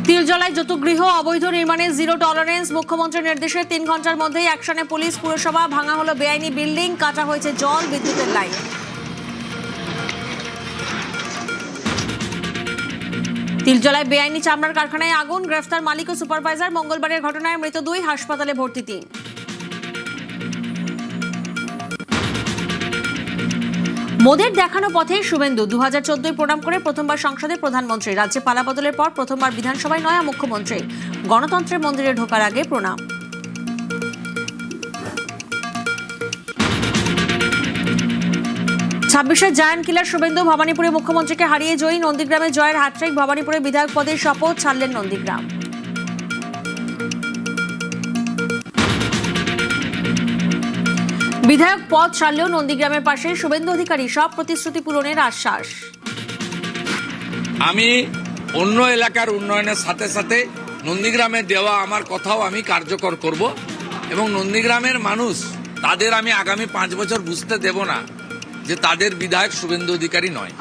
তিলজলায় যৌতুকগৃহ অবৈধ নির্মাণে zero tolerance. মুখ্যমন্ত্রীর নির্দেশে 3 ঘন্টার মধ্যেই অ্যাকশনে পুলিশ পুরসভা। ভাঙা হলো বেআইনি বিল্ডিং, কাটা হয়েছে জল বিদ্যুতের লাইন। তিলজলায় বেআইনি চামড়ার কারখানায় আগুন, গ্রেফতার মালিক ও সুপারভাইজার। মঙ্গলবারের ঘটনায় মৃত 2, হাসপাতালে ভর্তি 3। মোদির দেখানো পথে শুভেন্দু 2014 প্রণাম করে প্রথমবার সংসদে প্রধানমন্ত্রী। রাজ্যে পালা বদলের পর প্রথমবার বিধানসভায় নয়া মুখ্যমন্ত্রী। গণতন্ত্রের মন্দিরে ঢোকার আগে প্রণাম। ছাব্বিশে জায়ান্ট কিলার শুভেন্দু ভবানীপুরে মুখ্যমন্ত্রীকে হারিয়ে জয়ী। নন্দীগ্রামে জয়ের হ্যাট্রিক, ভবানীপুরে বিধায়ক পদের শপথ ছাড়লেন নন্দীগ্রাম। বিধায়ক পদ ছাড়লেও নন্দীগ্রামের পাশে শুভেন্দু অধিকারী সব প্রতিশ্রুতি পূরণের আশ্বাস। আমি অন্য এলাকার উন্নয়নের সাথে সাথে নন্দীগ্রামে দেওয়া আমার কথাও আমি কার্যকর করব এবং নন্দীগ্রামের মানুষ তাদের আমি আগামী 5 বছর বুঝতে দেব না যে তাদের বিধায়ক শুভেন্দু অধিকারী নয়।